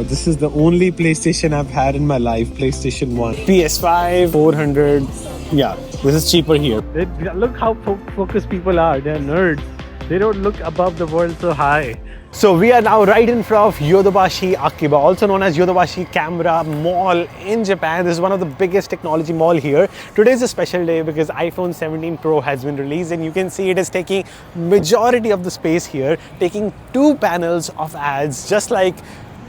This is the only PlayStation I've had in my life, PlayStation 1. PS5, 400. Yeah, this is cheaper here. Look how focused people are. They're nerds. They don't look above the world so high. So we are now right in front of Yodobashi Akiba, also known as Yodobashi Camera Mall in Japan. This is one of the biggest technology mall here. Today is a special day because iPhone 17 Pro has been released, and you can see it is taking majority of the space here, taking 2 panels of ads, just like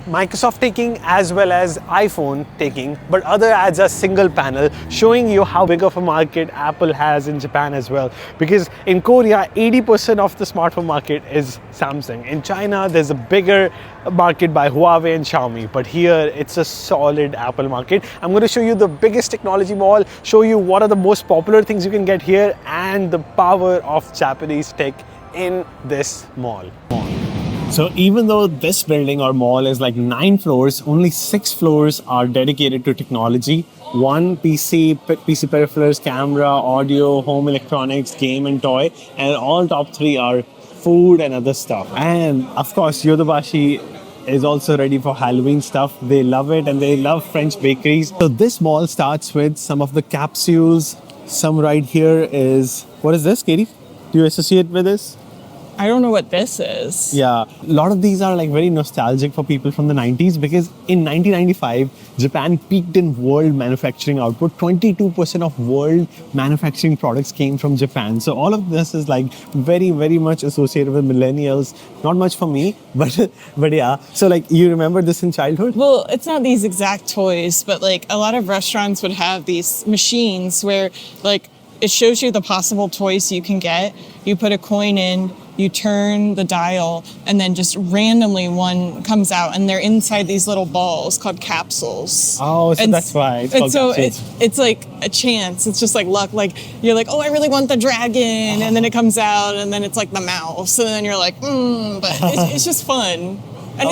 Microsoft taking as well as iPhone taking, but other ads are single panel, showing you how big of a market Apple has in Japan as well. Because in Korea, 80% of the smartphone market is Samsung. In China, there's a bigger market by Huawei and Xiaomi, but here it's a solid Apple market. I'm going to show you the biggest technology mall, show you what are the most popular things you can get here, and the power of Japanese tech in this mall. So even though this building or mall is like 9 floors, only 6 floors are dedicated to technology. 1 PC peripherals, camera, audio, home electronics, game and toy, and all top 3 are food and other stuff. And of course, Yodobashi is also ready for Halloween stuff. They love it, and they love French bakeries. So this mall starts with some of the capsules. Some right here is, what is this, Katie? Do you associate with this? I don't know what this is. Yeah, a lot of these are like very nostalgic for people from the 90s, because in 1995, Japan peaked in world manufacturing output. 22% of world manufacturing products came from Japan. So all of this is like very, very much associated with millennials. Not much for me, but yeah. So like, you remember this in childhood? Well, it's not these exact toys, but like a lot of restaurants would have these machines where like it shows you the possible toys you can get. You put a coin in, you turn the dial, and then just randomly one comes out, and they're inside these little balls called capsules. Oh, so that's why it's called capsules. It's like a chance. It's just like luck. Like you're like, oh, I really want the dragon, and then it comes out, and then it's like the mouse, and then you're like, but it's just fun. And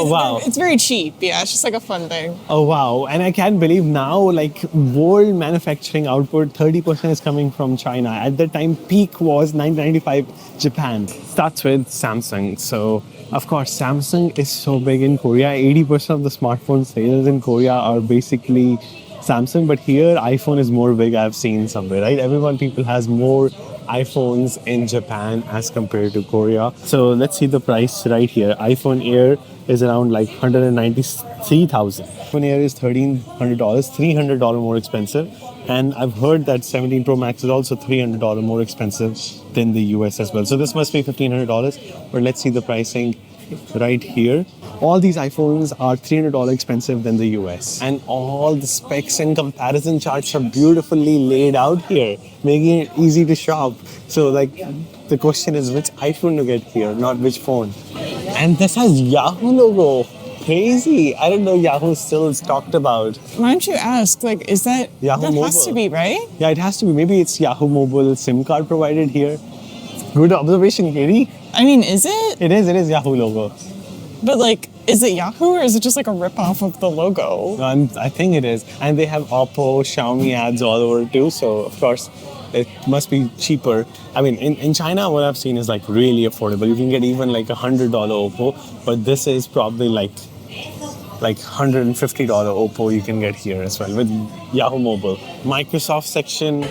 it's very cheap. Yeah, it's just like a fun thing. Oh, wow. And I can't believe now, like, world manufacturing output, 30% is coming from China. At the time, peak was 1995 Japan. Starts with Samsung. So, of course, Samsung is so big in Korea. 80% of the smartphone sales in Korea are basically Samsung. But here, iPhone is more big, I've seen somewhere, right? People has more iPhones in Japan as compared to Korea. So let's see the price right here. iPhone Air is around like $193,000. iPhone Air is $1,300, $300 more expensive. And I've heard that 17 Pro Max is also $300 more expensive than the US as well. So this must be $1,500, but let's see the pricing right here. All these iPhones are $300 expensive than the US. And all the specs and comparison charts are beautifully laid out here, making it easy to shop. So like, the question is which iPhone to get here, not which phone. And this has Yahoo logo. Crazy. I didn't know Yahoo still is talked about. Why don't you ask, like, is that Yahoo that Mobile has to be, right? Yeah, it has to be. Maybe it's Yahoo Mobile SIM card provided here. Good observation, Katie. I mean, is it? It is Yahoo logo. But like, is it Yahoo or is it just like a ripoff of the logo? I think it is. And they have Oppo, Xiaomi ads all over too. So, of course, it must be cheaper. I mean, in China, what I've seen is like really affordable. You can get even like $100 Oppo, but this is probably like $150 Oppo you can get here as well with Yahoo Mobile. Microsoft section,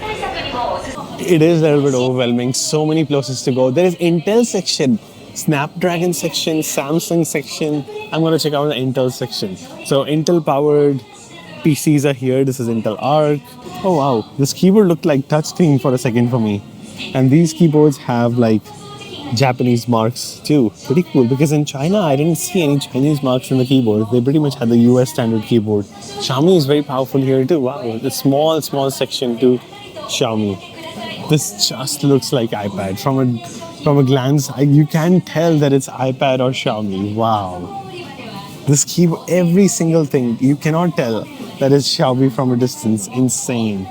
it is a little bit overwhelming. So many places to go. There is Intel section, Snapdragon section, Samsung section. I'm going to check out the Intel section. So Intel powered PCs are here. This is Intel Arc. Oh wow, this keyboard looked like touchscreen for a second for me. And these keyboards have like Japanese marks too. Pretty cool, because in China I didn't see any Chinese marks in the keyboard. They pretty much had the US standard keyboard. Xiaomi is very powerful here too. Wow, the small section to Xiaomi. This just looks like iPad. From a glance, you can tell that it's iPad or Xiaomi. Wow. This keyboard, every single thing, you cannot tell that it's Xiaomi from a distance. Insane.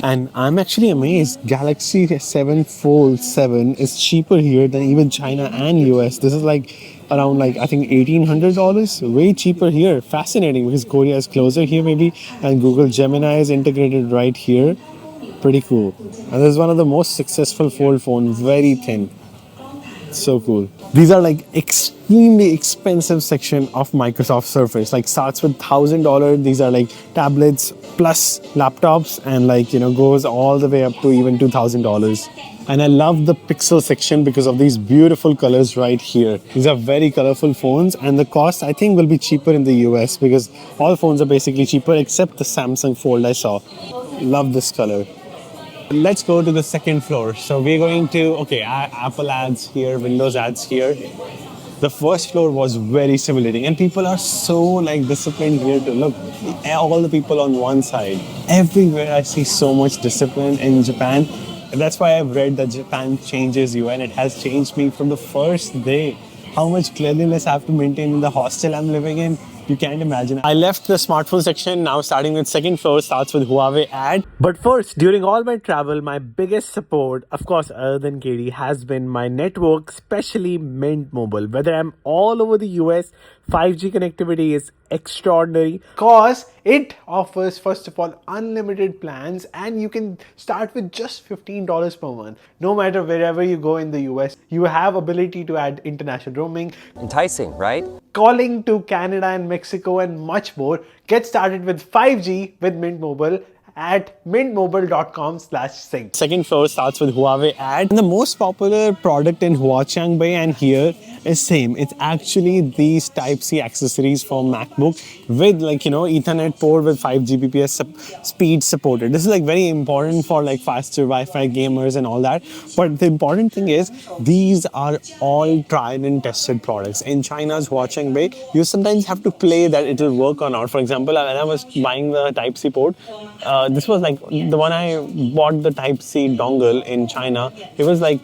And I'm actually amazed. Galaxy S7 Fold 7 is cheaper here than even China and US. This is like around like, I think $1,800. Way cheaper here. Fascinating, because Korea is closer here maybe. And Google Gemini is integrated right here. Pretty cool. And this is one of the most successful fold phones. Very thin. So cool. These are like extremely expensive section of Microsoft Surface. Like starts with $1,000. These are like tablets plus laptops, and like goes all the way up to even $2,000. And I love the Pixel section because of these beautiful colors right here. These are very colorful phones, and the cost I think will be cheaper in the US because all phones are basically cheaper except the Samsung Fold I saw. Love this color. Let's go to the second floor. So we're going to, okay, Apple ads here, Windows ads here. The first floor was very stimulating, and people are so like disciplined here to look. All the people on one side. Everywhere I see so much discipline in Japan. And that's why I've read that Japan changes you, and it has changed me from the first day. How much cleanliness I have to maintain in the hostel I'm living in. You can't imagine. I left the smartphone section. Now starting with second floor starts with Huawei ad. But first, during all my travel, my biggest support, of course, other than Katie, has been my network, especially Mint Mobile. Whether I'm all over the US, 5G connectivity is extraordinary because it offers, first of all, unlimited plans, and you can start with just $15 per month. No matter wherever you go in the US, you have ability to add international roaming. Enticing, right? Calling to Canada and Mexico and much more. Get started with 5G with Mint Mobile at mintmobile.com/sync. Second floor starts with Huawei ad. And the most popular product in Huaqiang Bay and here is same. It's actually these Type-C accessories for MacBook with Ethernet port with 5 Gbps speed supported. This is like very important for like faster Wi-Fi gamers and all that. But the important thing is these are all tried and tested products. In China's Huaqiang Bay, you sometimes have to play that it will work or not. For example, when I was buying the Type-C port, this was like the one I bought the Type-C dongle in China. It was like,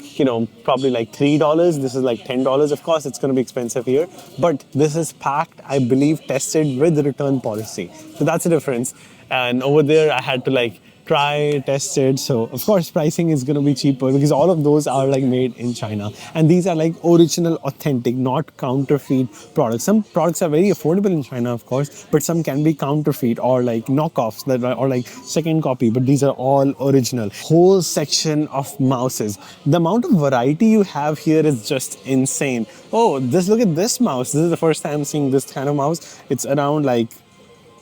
probably like $3. This is like $10. Of course, it's going to be expensive here. But this is packed, I believe, tested with the return policy. So that's the difference. And over there, I had to like try, test it. So of course pricing is going to be cheaper because all of those are like made in China, and these are like original, authentic, not counterfeit products. Some products are very affordable in China, of course, but some can be counterfeit or like knockoffs that are, or like second copy, but these are all original. Whole section of mouses. The amount of variety you have here is just insane. Oh, look at this mouse. This is the first time I'm seeing this kind of mouse. It's around like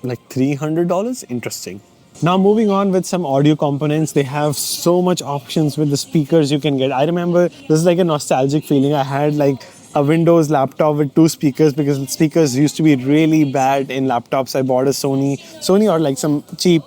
$300. Interesting. Now moving on with some audio components, they have so much options with the speakers you can get. I remember this is like a nostalgic feeling. I had like a Windows laptop with 2 speakers because speakers used to be really bad in laptops. I bought a Sony or like some cheap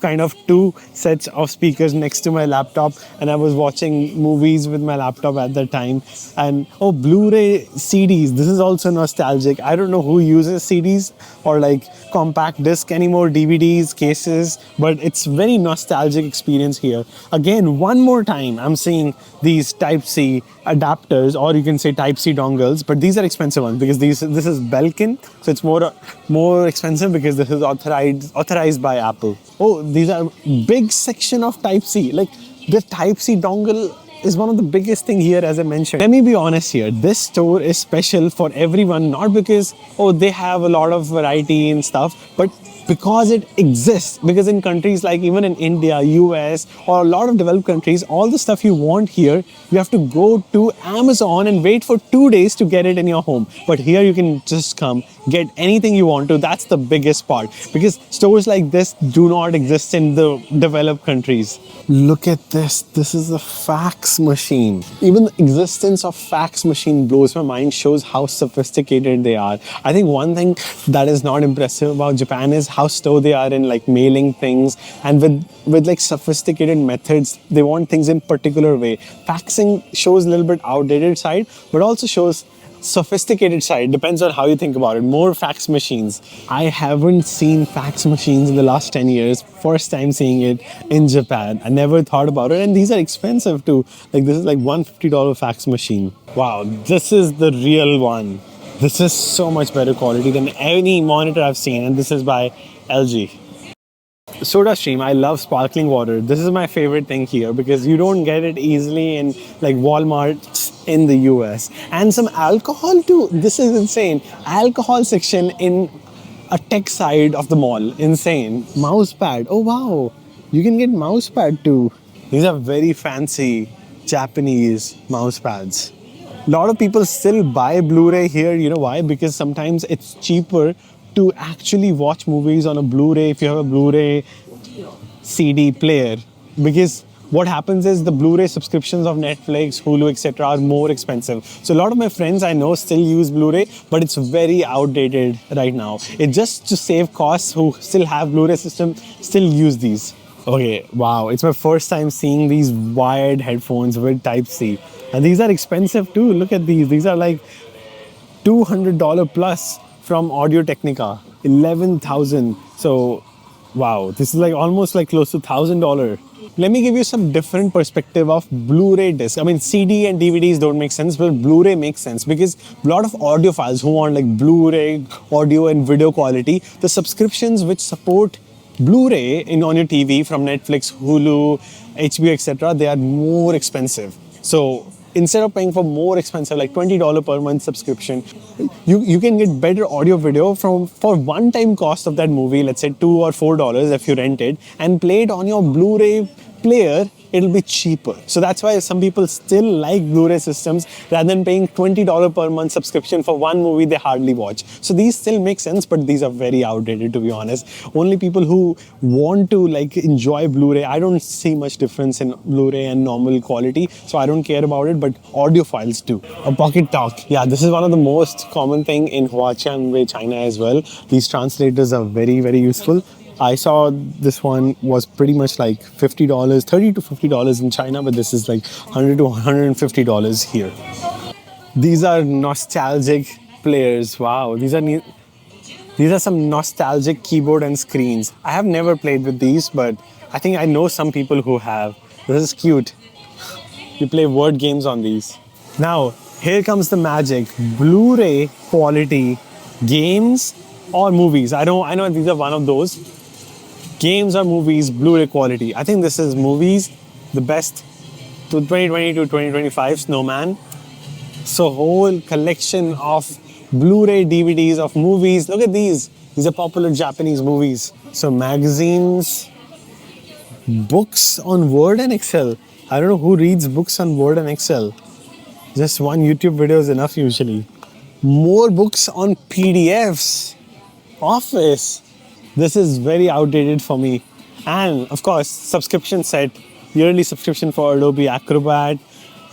kind of 2 sets of speakers next to my laptop, and I was watching movies with my laptop at that time. And oh, Blu-ray CDs, this is also nostalgic. I don't know who uses CDs or like compact disc anymore, DVDs, cases, but it's very nostalgic experience here. Again, one more time, I'm seeing these Type-C adapters, or you can say Type-C dongles, but these are expensive ones because this is Belkin, so it's more expensive because this is authorized by Apple. Oh, these are big section of Type-C. Like the Type-C dongle is one of the biggest thing here, as I mentioned. Let me be honest here. This store is special for everyone, not because, oh, they have a lot of variety and stuff, but because it exists. Because in countries like even in India, US, or a lot of developed countries, all the stuff you want here, you have to go to Amazon and wait for 2 days to get it in your home. But here you can just come, get anything you want to. That's the biggest part. Because stores like this do not exist in the developed countries. Look at this. This is a fax machine. Even the existence of fax machine blows my mind, shows how sophisticated they are. I think one thing that is not impressive about Japan is how slow they are in like mailing things, and with like sophisticated methods. They want things in particular way. Faxing shows a little bit outdated side, but also shows sophisticated side. Depends on how you think about it. More fax machines. I haven't seen fax machines in the last 10 years. First time seeing it in Japan. I never thought about it, and these are expensive too. Like this is like $150 fax machine. Wow, this is the real one. This is so much better quality than any monitor I've seen, and this is by LG. Soda stream. I love sparkling water. This is my favorite thing here because you don't get it easily in like Walmart in the US. And some alcohol too. This is insane. Alcohol section in a tech side of the mall. Insane. Mouse pad. Oh wow. You can get mouse pad too. These are very fancy Japanese mouse pads. A lot of people still buy Blu-ray here. You know why? Because sometimes it's cheaper to actually watch movies on a Blu-ray if you have a Blu-ray CD player. Because what happens is the Blu-ray subscriptions of Netflix, Hulu, etc. are more expensive. So a lot of my friends I know still use Blu-ray, but it's very outdated right now. It just to save costs, who still have Blu-ray system still use these. Okay, wow, it's my first time seeing these wired headphones with Type-C. And these are expensive too. Look at these. These are like $200 plus from Audio Technica, 11,000. So, wow, this is like almost like close to $1,000. Let me give you some different perspective of Blu-ray disc. I mean, CD and DVDs don't make sense, but Blu-ray makes sense because a lot of audiophiles who want like Blu-ray audio and video quality, the subscriptions which support Blu-ray on your TV from Netflix, Hulu, HBO, etc., they are more expensive. So instead of paying for more expensive, like $20 per month subscription, you can get better audio video for one-time cost of that movie, let's say $2 or $4 if you rent it, and play it on your Blu-ray player. It'll be cheaper. So that's why some people still like Blu-ray systems rather than paying $20 per month subscription for one movie they hardly watch. So these still make sense, but these are very outdated, to be honest. Only people who want to like enjoy Blu-ray, I don't see much difference in Blu-ray and normal quality, so I don't care about it, but audiophiles do. A Pocket Talk. Yeah, this is one of the most common thing in Huaqianwei, China as well. These translators are very, very useful. I saw this one was pretty much like $50, $30 to $50 in China, but this is like $100 to $150 here. These are nostalgic players. Wow, these are some nostalgic keyboard and screens. I have never played with these, but I think I know some people who have. This is cute. You play word games on these. Now, here comes the magic. Blu-ray quality games or movies. I know these are one of those. Games or movies, Blu-ray quality. I think this is movies, the best to 2020 to 2025 Snowman. So whole collection of Blu-ray DVDs of movies. Look at these. These are popular Japanese movies. So magazines, books on Word and Excel. I don't know who reads books on Word and Excel. Just one YouTube video is enough usually. More books on PDFs. Office. This is very outdated for me. And of course, subscription set, yearly subscription for Adobe Acrobat,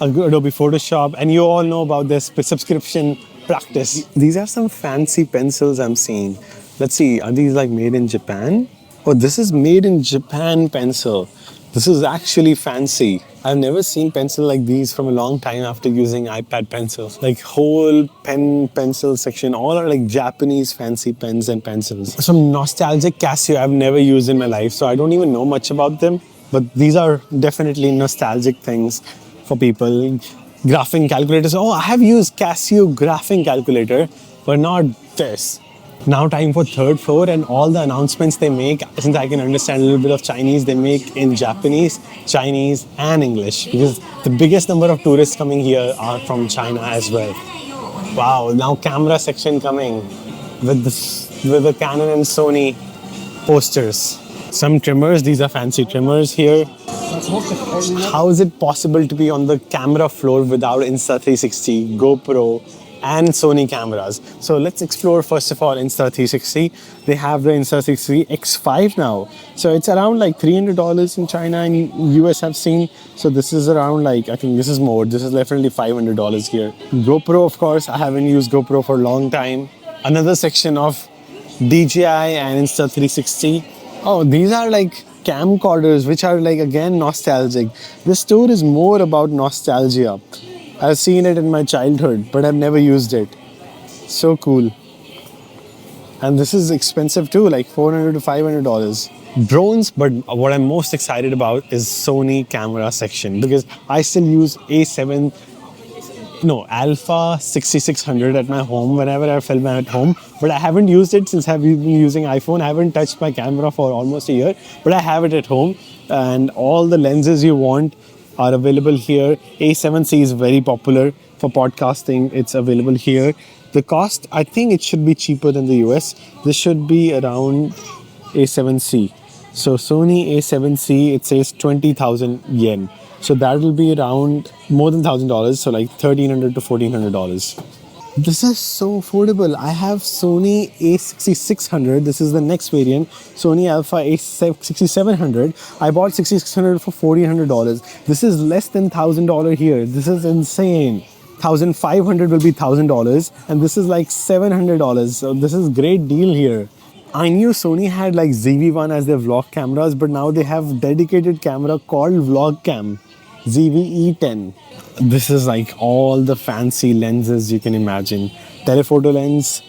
Adobe Photoshop, and you all know about this subscription practice. These are some fancy pencils I'm seeing. Let's see, are these like made in Japan? Oh, this is made in Japan pencil. This is actually fancy. I've never seen pencil like these from a long time after using iPad pencils. Like whole pencil section, all are like Japanese fancy pens and pencils. Some nostalgic Casio I've never used in my life, so I don't even know much about them. But these are definitely nostalgic things for people. Graphing calculators. Oh, I have used Casio graphing calculator, but not this. Now time for third floor and all the announcements they make, since I can understand a little bit of Chinese, they make in Japanese, Chinese and English because the biggest number of tourists coming here are from China as well. Wow, now camera section coming with the Canon and Sony posters. Some trimmers, these are fancy trimmers here. How is it possible to be on the camera floor without Insta360, GoPro, and Sony cameras? So let's explore first of all Insta360. They have the Insta360 X5 now. So it's around like $300 in China and US I've seen. So this is around like, I think this is more. This is definitely $500 here. GoPro, of course, I haven't used GoPro for a long time. Another section of DJI and Insta360. Oh, these are like camcorders, which are like again nostalgic. This store is more about nostalgia. I've seen it in my childhood, but I've never used it. So cool. And this is expensive too, like $400 to $500. Drones, but what I'm most excited about is Sony camera section because I still use Alpha 6600 at my home whenever I film at home, but I haven't used it since I've been using iPhone. I haven't touched my camera for almost a year, but I have it at home and all the lenses you want are available here. A7C is very popular for podcasting. It's available here. The cost, I think it should be cheaper than the US. This should be around A7C. So Sony A7C, it says 20,000 yen. So that will be around more than $1,000. So like $1,300 to $1,400. This is so affordable. I have Sony A6600. This is the next variant. Sony Alpha A6700. I bought 6600 for $1,400. This is less than $1,000 here. This is insane. 1,500 will be $1,000, and this is like $700. So this is great deal here. I knew Sony had like ZV-1 as their vlog cameras, but now they have dedicated camera called Vlog Cam, ZV-E10. This is like all the fancy lenses you can imagine. Telephoto lens,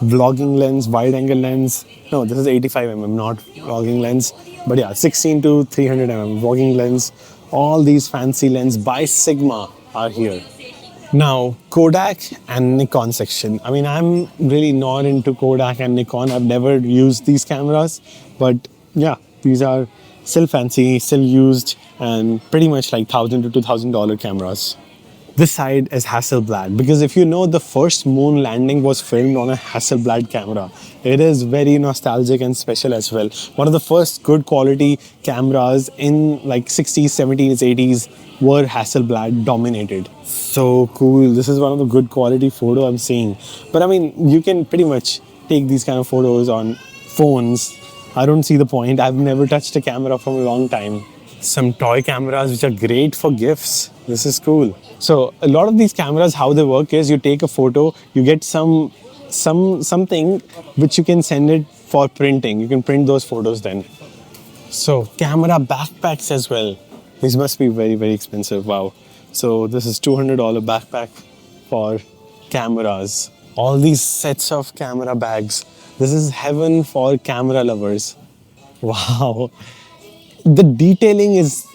vlogging lens, wide angle lens. No, this is 85mm, not vlogging lens. But yeah, 16 to 300mm vlogging lens. All these fancy lenses by Sigma are here. Now, Kodak and Nikon section. I mean, I'm really not into Kodak and Nikon. I've never used these cameras, but yeah, these are still fancy, still used, and pretty much like $1,000 to $2,000 cameras. This side is Hasselblad, because if you know, the first moon landing was filmed on a Hasselblad camera. It is very nostalgic and special as well. One of the first good quality cameras in like 60s, 70s, 80s were Hasselblad dominated. So cool. This is one of the good quality photo I'm seeing. But I mean, you can pretty much take these kind of photos on phones. I don't see the point. I've never touched a camera from a long time. Some toy cameras which are great for gifts. This is cool. So a lot of these cameras, how they work is you take a photo, you get something which you can send it for printing. You can print those photos then. So camera backpacks as well. These must be very, very expensive. Wow. So this is $200 backpack for cameras. All these sets of camera bags. This is heaven for camera lovers. Wow. The detailing is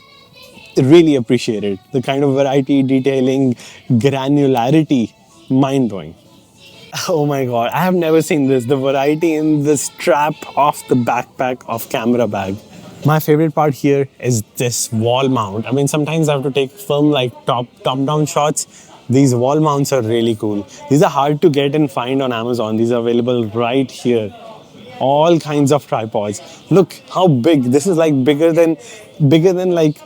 really appreciated. The kind of variety, detailing, granularity, mind-blowing. Oh my god, I have never seen this. The variety in the strap of the backpack of camera bag. My favorite part here is this wall mount. I mean, sometimes I have to take film like top-down shots. These wall mounts are really cool. These are hard to get and find on Amazon. These are available right here. All kinds of tripods. Look how big. This is like bigger than like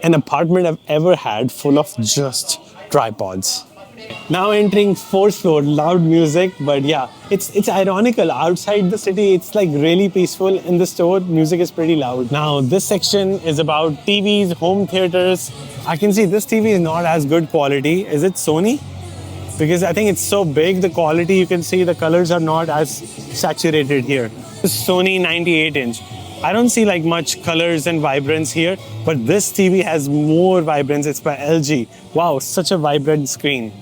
an apartment I've ever had full of just tripods. Now entering fourth floor, loud music, but yeah, it's ironical. Outside the city, it's like really peaceful. In the store, music is pretty loud. Now this section is about TVs, home theaters. I can see this TV is not as good quality. Is it Sony? Because I think it's so big, the quality, you can see the colors are not as saturated here. Sony 98-inch. I don't see like much colors and vibrance here, but this TV has more vibrance. It's by LG. Wow, such a vibrant screen.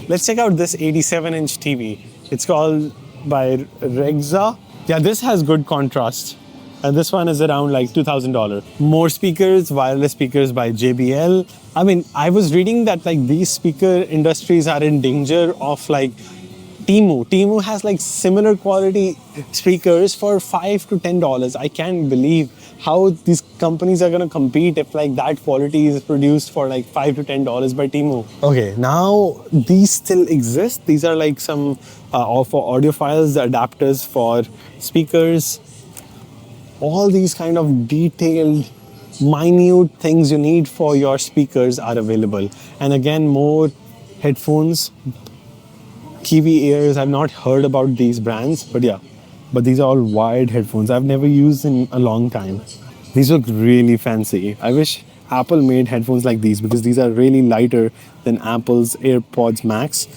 Let's check out this 87-inch TV. It's called by Regza. Yeah, this has good contrast. And this one is around like $2,000. More speakers, wireless speakers by JBL. I mean, I was reading that like these speaker industries are in danger of like Temu. Temu has like similar quality speakers for $5 to $10. I can't believe how these companies are gonna compete if like that quality is produced for like $5 to $10 by Temu. Okay, now these still exist. These are like some for audiophiles, the adapters for speakers. All these kind of detailed, minute things you need for your speakers are available. And again, more headphones, Kiwi ears. I've not heard about these brands, but yeah. But these are all wired headphones. I've never used in a long time. These look really fancy. I wish Apple made headphones like these because these are really lighter than Apple's AirPods Max.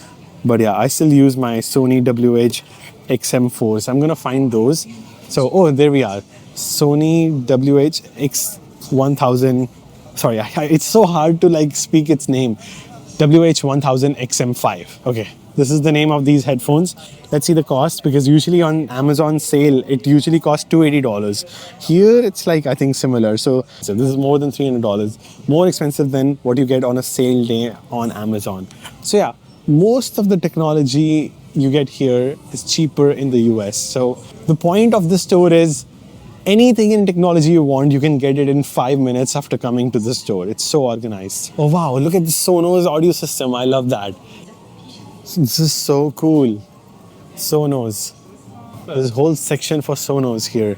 But yeah, I still use my Sony WH-XM4. So I'm gonna find those. So, oh, there we are. Sony WH-X1000. Sorry, it's so hard to like speak its name. WH-1000-XM5. Okay, this is the name of these headphones. Let's see the cost, because usually on Amazon sale, it usually costs $280. Here, it's like, I think similar. So this is more than $300. More expensive than what you get on a sale day on Amazon. So yeah, most of the technology you get here is cheaper in the US. So the point of this store is anything in technology you want, you can get it in 5 minutes after coming to the store. It's so organized. Oh wow, look at the Sonos audio system. I love that. This is so cool. Sonos. There's a whole section for Sonos here.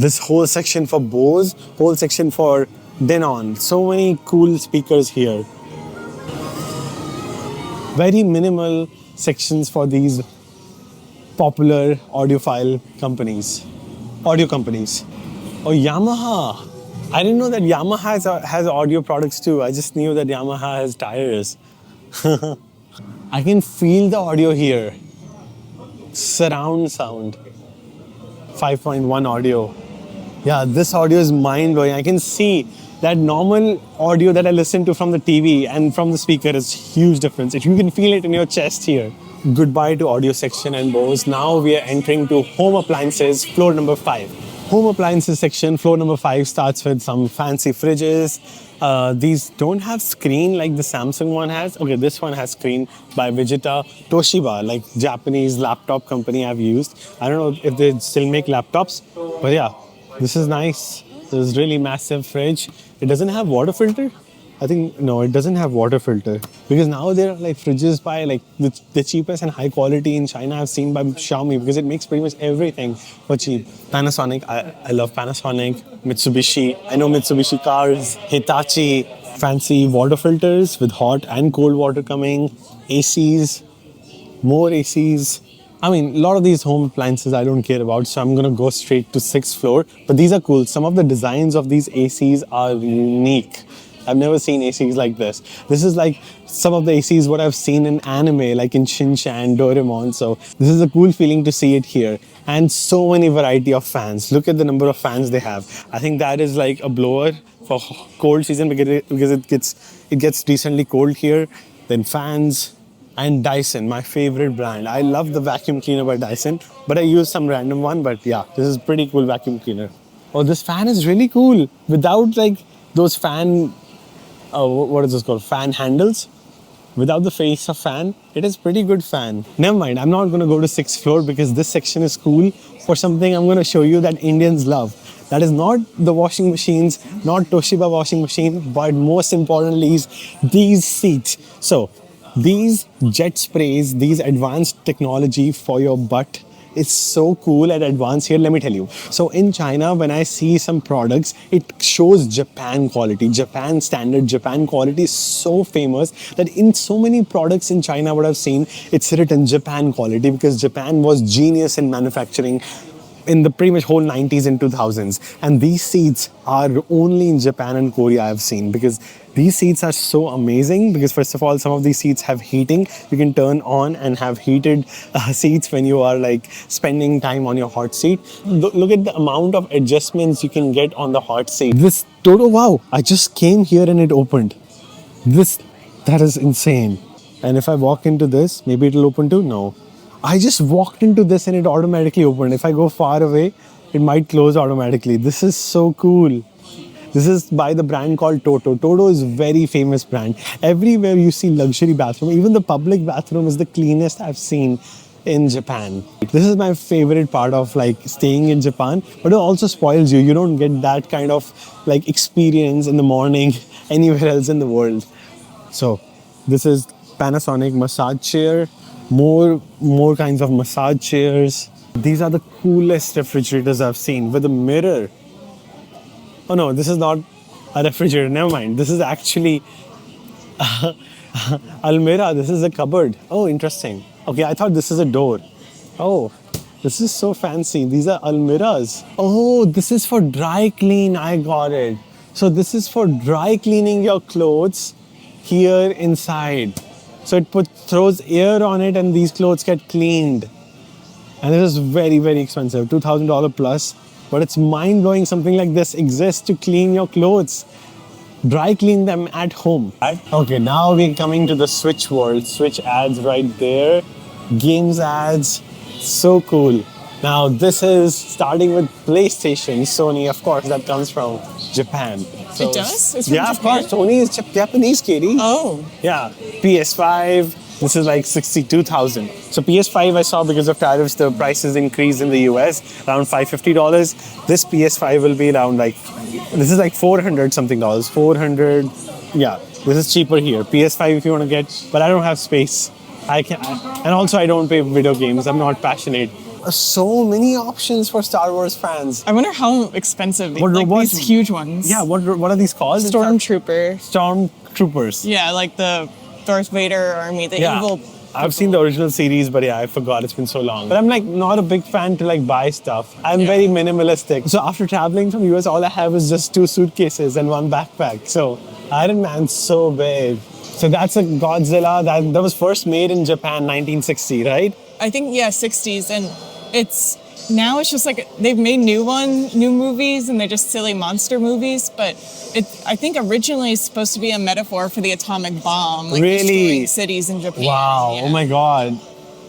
This whole section for Bose, whole section for Denon. So many cool speakers here. Very minimal sections for these popular audiophile companies, audio companies. Oh, Yamaha. I didn't know that Yamaha has audio products too. I just knew that Yamaha has tires. I can feel the audio here. Surround sound. 5.1 audio. Yeah, this audio is mind-blowing. I can see that normal audio that I listen to from the TV and from the speaker is huge difference. If you can feel it in your chest here. Goodbye to audio section and Bose. Now we are entering to home appliances, floor number 5. Home appliances section, floor number 5 starts with some fancy fridges. These don't have screen like the Samsung one has. Okay, this one has screen by Vegeta. Toshiba, like Japanese laptop company I've used. I don't know if they still make laptops, but yeah, this is nice. This is really massive fridge. It doesn't have water filter. I think, no, it doesn't have water filter because now there are like fridges by like the cheapest and high quality in China I've seen by Xiaomi because it makes pretty much everything for cheap. Panasonic, I love Panasonic. Mitsubishi, I know Mitsubishi cars. Hitachi, fancy water filters with hot and cold water coming. ACs, more ACs. I mean, a lot of these home appliances I don't care about, so I'm gonna go straight to 6th floor. But these are cool. Some of the designs of these ACs are unique. I've never seen ACs like this. This is like some of the ACs what I've seen in anime, like in Shin-chan, Doraemon. So this is a cool feeling to see it here. And so many variety of fans. Look at the number of fans they have. I think that is like a blower for cold season because it gets decently cold here. Then fans and Dyson, my favorite brand. I love the vacuum cleaner by Dyson, but I use some random one. But yeah, this is pretty cool vacuum cleaner. Oh, this fan is really cool. Without like those fan what is this called? Fan handles. Without the face of fan, it is pretty good fan. Never mind, I'm not gonna go to 6th floor because this section is cool for something I'm gonna show you that Indians love. That is not the washing machines, not Toshiba washing machine, but most importantly is these seats. So these jet sprays, these advanced technology for your butt, it's so cool and advanced here, let me tell you. So in China, when I see some products, it shows Japan quality, Japan standard, Japan quality is so famous that in so many products in China, what I've seen, it's written Japan quality because Japan was genius in manufacturing in the pretty much whole 90s and 2000s. And these seats are only in Japan and Korea I've seen because these seats are so amazing because first of all, some of these seats have heating. You can turn on and have heated seats when you are like spending time on your hot seat. Look at the amount of adjustments you can get on the hot seat. This Toto, wow, I just came here and it opened. That is insane. And if I walk into this, maybe it'll open too? No. I just walked into this and it automatically opened. If I go far away, it might close automatically. This is so cool. This is by the brand called Toto. Toto is a very famous brand. Everywhere you see luxury bathroom, even the public bathroom is the cleanest I've seen in Japan. This is my favorite part of like staying in Japan, but it also spoils you. You don't get that kind of like experience in the morning anywhere else in the world. So this is Panasonic massage chair. More kinds of massage chairs. These are the coolest refrigerators I've seen with a mirror. Oh no, this is not a refrigerator. Never mind. This is actually almirah. This is a cupboard. Oh, interesting. Okay, I thought this is a door. Oh, this is so fancy. These are almirahs. Oh, this is for dry clean. I got it. So this is for dry cleaning your clothes here inside. So it throws air on it and these clothes get cleaned. And this is very, very expensive, $2,000 plus. But it's mind-blowing something like this exists to clean your clothes. Dry clean them at home. Okay, now we're coming to the Switch world. Switch ads right there. Games ads, so cool. Now this is starting with PlayStation. Sony, of course, that comes from Japan. So, it does? It's from yeah, Japan? Of course. Sony is Japanese, Katie. Oh. Yeah. PS5. This is like 62,000. So PS5 I saw because of tariffs, the prices increased in the US, around $550. This PS5 will be around like, this is like 400 something dollars. 400. Yeah. This is cheaper here. PS5 if you want to get, but I don't have space. And also I don't play video games. I'm not passionate. so many options for Star Wars fans. I wonder how expensive What- these huge ones. Yeah, what are these called? Stormtrooper. Stormtroopers. Yeah, like the Darth Vader army, the evil. I've seen the original series, but yeah, I forgot. It's been so long. But I'm like not a big fan to like buy stuff. I'm very minimalistic. So after traveling from US, all I have is just 2 suitcases and 1 backpack. So Iron Man's so big. So that's a Godzilla that was first made in Japan, 1960, right? I think 60s, and it's just like they've made new movies, and they're just silly monster movies. But I think originally it's supposed to be a metaphor for the atomic bomb, like destroying cities in Japan. Wow! Yeah. Oh my God!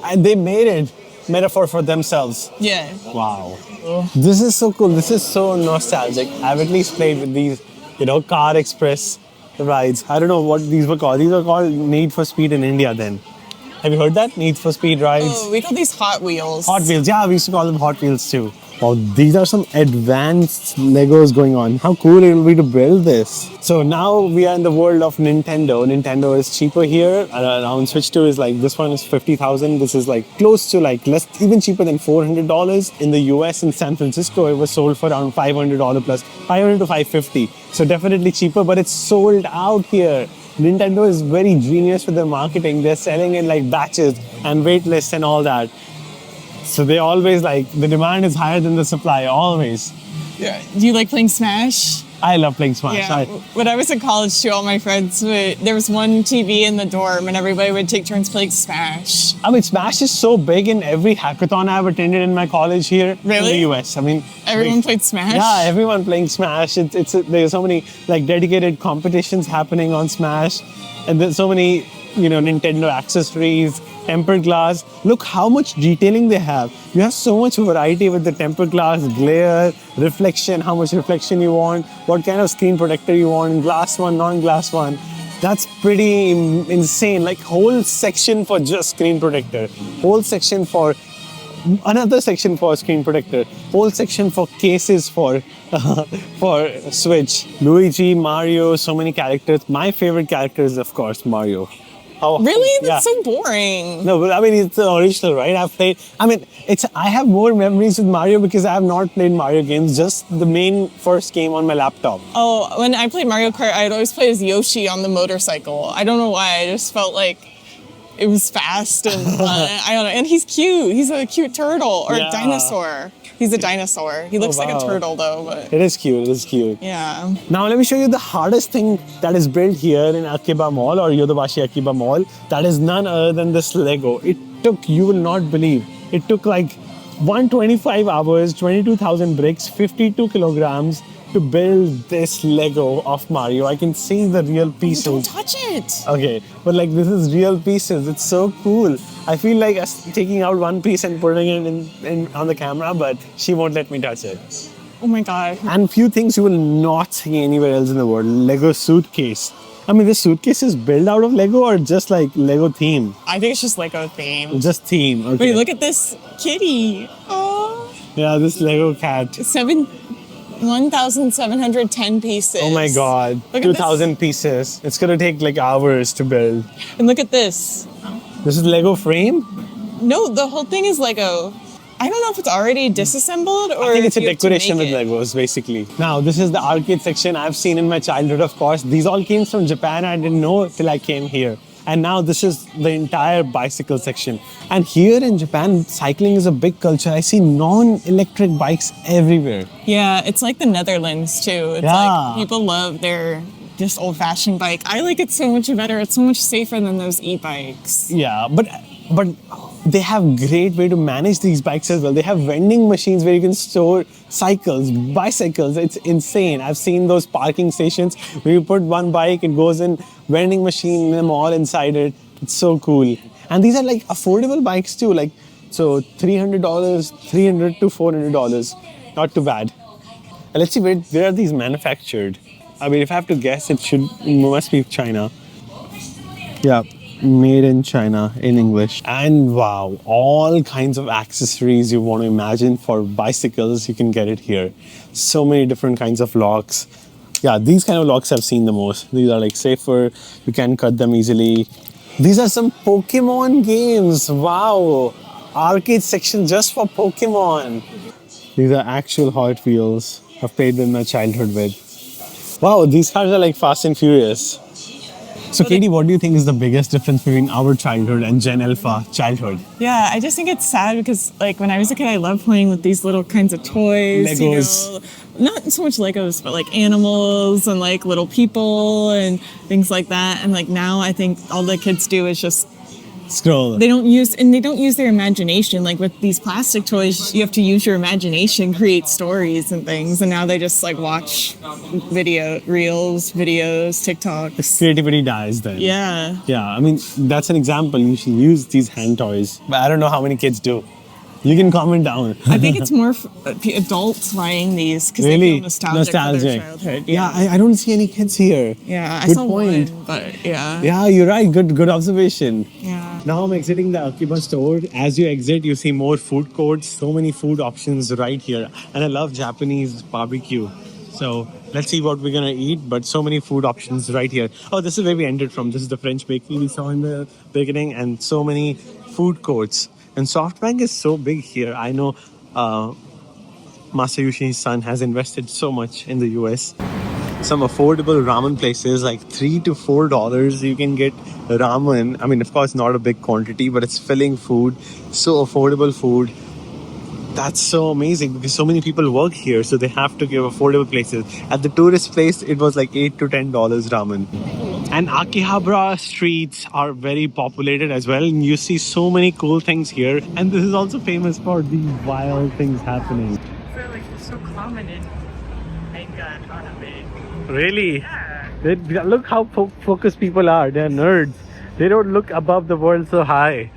And they made it metaphor for themselves. Yeah. Wow! This is so cool. This is so nostalgic. I've at least played with these, Car Express rides. I don't know what these were called. These are called Need for Speed in India. Then, have you heard that? Need for Speed rides. Oh, we call these Hot Wheels. Hot Wheels, yeah, we used to call them Hot Wheels too. Wow, these are some advanced Legos going on. How cool it will be to build this. So now we are in the world of Nintendo. Nintendo is cheaper here. Around Switch 2 is like, this one is 50,000. This is like close to like even cheaper than $400. In the US, in San Francisco, it was sold for around $500 plus, 500 to 550. So definitely cheaper, but it's sold out here. Nintendo is very genius with their marketing. They're selling in like batches and wait lists and all that. So they always the demand is higher than the supply, always. Yeah. Do you like playing Smash? I love playing Smash. Yeah. When I was in college too, all my friends there was one TV in the dorm, and everybody would take turns playing Smash. I mean, Smash is so big in every hackathon I've attended in my college here in the US. I mean, everyone played Smash? Yeah, everyone playing Smash. There's so many dedicated competitions happening on Smash, and there's so many Nintendo accessories, tempered glass. Look how much detailing they have. You have so much variety with the tempered glass, glare, reflection, how much reflection you want, what kind of screen protector you want, glass one, non-glass one. That's pretty insane. Like whole section for just screen protector, whole section for another section for screen protector, whole section for cases for Switch. Luigi, Mario, so many characters. My favorite character is of course Mario. Really? That's so boring. No, but I mean, it's the original, right? I have more memories with Mario because I have not played Mario games, just the main first game on my laptop. Oh, when I played Mario Kart, I'd always play as Yoshi on the motorcycle. I don't know why, I just felt like it was fast and fun. I don't know, and he's cute. He's a cute turtle or a dinosaur. He's a dinosaur. He looks like a turtle though, but... It is cute, it is cute. Yeah. Now let me show you the hardest thing that is built here in Akiba Mall or Yodobashi Akiba Mall. That is none other than this Lego. You will not believe, it took like 125 hours, 22,000 bricks, 52 kilograms to build this Lego of Mario. I can see the real pieces. Don't touch it. Okay, but this is real pieces. It's so cool. I feel like taking out one piece and putting it in on the camera, but she won't let me touch it. Oh my God. And few things you will not see anywhere else in the world. Lego suitcase. I mean, this suitcase is built out of Lego or just like Lego theme? I think it's just Lego theme. Just theme, okay. Wait, look at this kitty. Oh. Yeah, this Lego cat. 1,710 pieces. Oh my God, 2,000 pieces. It's gonna take like hours to build. And look at this. This is Lego frame? No, the whole thing is Lego. I don't know if it's already disassembled or I think it's a if you have to decoration with make it. Legos, basically. Now, this is the arcade section I've seen in my childhood, of course. These all came from Japan. I didn't know till I came here. And now this is the entire bicycle section. And here in Japan, cycling is a big culture. I see non-electric bikes everywhere. Yeah, it's like the Netherlands too. It's like people love their just old-fashioned bike. I like it so much better. It's so much safer than those e-bikes. Yeah, but they have great way to manage these bikes as well. They have vending machines where you can store cycles, bicycles. It's insane. I've seen those parking stations where you put one bike, it goes in vending machine, them all inside it. It's so cool. And these are like affordable bikes too. So $300, $300 to $400. Not too bad. And let's see where are these manufactured. I mean, if I have to guess, it must be China. Yeah. Made in China in English. And wow, all kinds of accessories you want to imagine for bicycles, you can get it here. So many different kinds of locks. Yeah, these kind of locks I've seen the most. These are like safer, you can cut them easily. These are some Pokemon games, wow. arcade section just for Pokemon. These are actual Hot Wheels I've played with my childhood with. Wow, these cars are like Fast and Furious. So, Katie, what do you think is the biggest difference between our childhood and Gen Alpha childhood? Yeah, I just think it's sad because, like, when I was a kid, I loved playing with these little kinds of toys. Legos. You know, not so much Legos, but like animals and like little people and things like that. And like now, I think all the kids do is just Scroll. they don't use their imagination. Like with these plastic toys, you have to use your imagination, create stories and things. And now they just like watch videos, TikToks. Creativity dies then. Yeah. Yeah, I mean, that's an example. You should use these hand toys. But I don't know how many kids do. You can comment down. I think it's more adults buying these because they feel nostalgic for their childhood. Yeah, I don't see any kids here. Yeah, I Good saw point. one, but yeah. Yeah, you're right. Good observation. Yeah. Now I'm exiting the Akiba store. As you exit, you see more food courts. So many food options right here. And I love Japanese barbecue. So let's see what we're gonna eat. But so many food options right here. Oh, this is where we ended from. This is the French bakery we saw in the beginning. And so many food courts. And SoftBank is so big here. I know Masayoshi's son has invested so much in the US. Some affordable ramen places, like $3 to $4, you can get ramen. I mean, of course, not a big quantity, but it's filling food. So affordable food. That's so amazing because so many people work here, so they have to give affordable places. At the tourist place, it was like $8 to $10 ramen. And Akihabara streets are very populated as well. And you see so many cool things here. And this is also famous for these wild things happening. I feel like it's so common in manga and anime. Really? Yeah. Look how focused people are. They're nerds. They don't look above the world so high.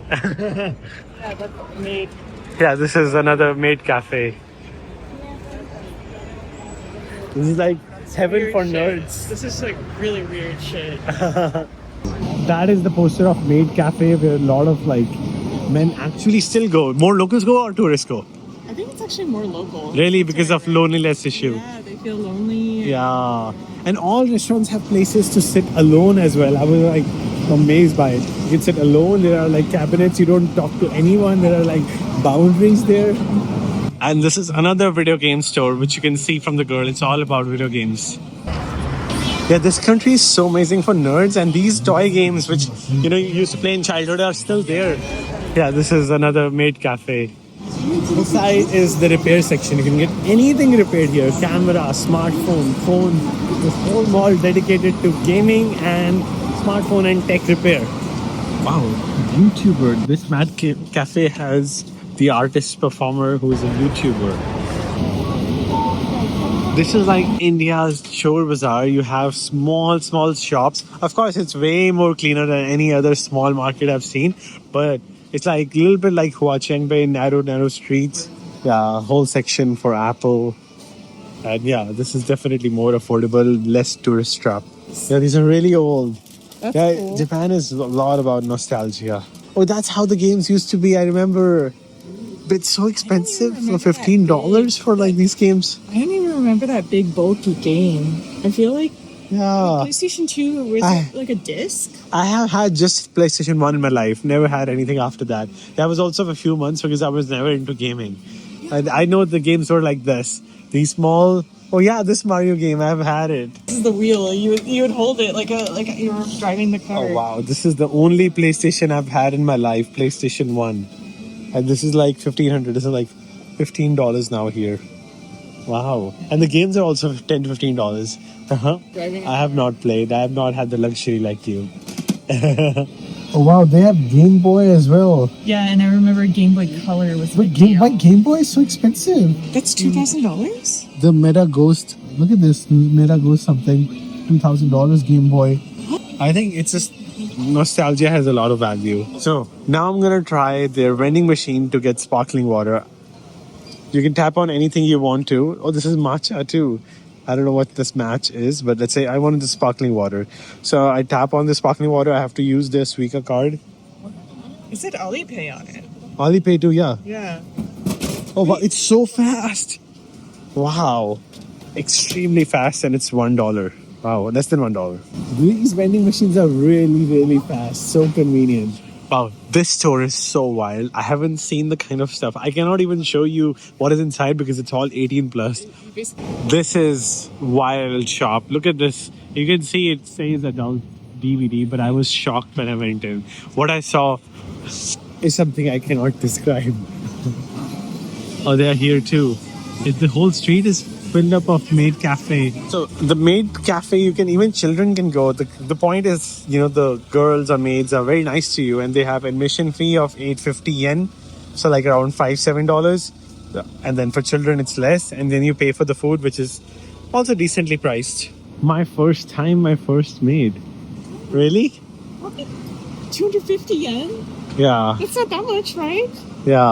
Yeah, that's maid. Yeah, this is another maid cafe. This is like heaven Weird for shit. nerds. This is like really weird shit. That is the poster of Maid Cafe where a lot of like men actually still go. More locals go or tourists go? I think it's actually more local. Really, because of loneliness issue. Yeah, they feel lonely. Yeah. And all restaurants have places to sit alone as well. I was like amazed by it. You can sit alone. There are like cabinets. You don't talk to anyone. There are like boundaries there. And this is another video game store, which you can see from the girl. It's all about video games. Yeah, this country is so amazing for nerds, and these toy games, which you used to play in childhood, are still there. Yeah, this is another maid cafe. This side is the repair section. You can get anything repaired here: camera, smartphone, phone. This whole mall dedicated to gaming and smartphone and tech repair. Wow, YouTuber! This Mad Cafe has the artist performer who is a YouTuber. This is like India's Chor Bazaar. You have small shops. Of course, it's way more cleaner than any other small market I've seen. But it's like a little bit like Hua Chengbai, narrow streets. Yeah, whole section for Apple. And yeah, this is definitely more affordable, less tourist trap. Yeah, these are really old. That's Yeah, cool. Japan is a lot about nostalgia. Oh, that's how the games used to be. I remember. But it's so expensive for $15 for like these games. I don't even remember that big bulky game. I feel like Yeah. PlayStation 2 was it like a disc? I have had just PlayStation 1 in my life. Never had anything after that. That was also for a few months because I was never into gaming. And I know the games were like this. These small... Oh yeah, this Mario game, I've had it. This is the wheel. You would hold it like you were driving the car. Oh wow, this is the only PlayStation I've had in my life. PlayStation 1. And this is like $1,500. This is like $15 now here. Wow. And the games are also $10 to $15. I have not played. I have not had the luxury like you. Oh wow, they have Game Boy as well. Yeah, and I remember Game Boy Color was But Game Boy is so expensive. That's $2,000? The Meta Ghost. Look at this. Meta Ghost something. $2,000 Game Boy. I think it's just nostalgia has a lot of value. So now I'm gonna try their vending machine to get sparkling water. You can tap on anything you want to. Oh, this is matcha too. I don't know what this match is, but let's say I wanted the sparkling water. So I tap on the sparkling water. I have to use their Suica card. It said Alipay on it. Alipay too, yeah. Yeah. Oh, wow, it's so fast. Wow. Extremely fast, and it's $1. Wow, less than $1. These vending machines are really fast. So convenient. Wow, this store is so wild. I haven't seen the kind of stuff. I cannot even show you what is inside because it's all 18 plus. This is wild shop. Look at this. You can see it says adult DVD, but I was shocked when I went in. What I saw is something I cannot describe. Oh, they are here too. The whole street is filled up of maid cafe. So the maid cafe, you can, even children can go. The point is, you know, the girls or maids are very nice to you, and they have admission fee of 850 yen, so like around $5-7. And then for children it's less, and then you pay for the food, which is also decently priced. My first time, my first maid. Really? 250 yen? Yeah. It's not that much, right? Yeah.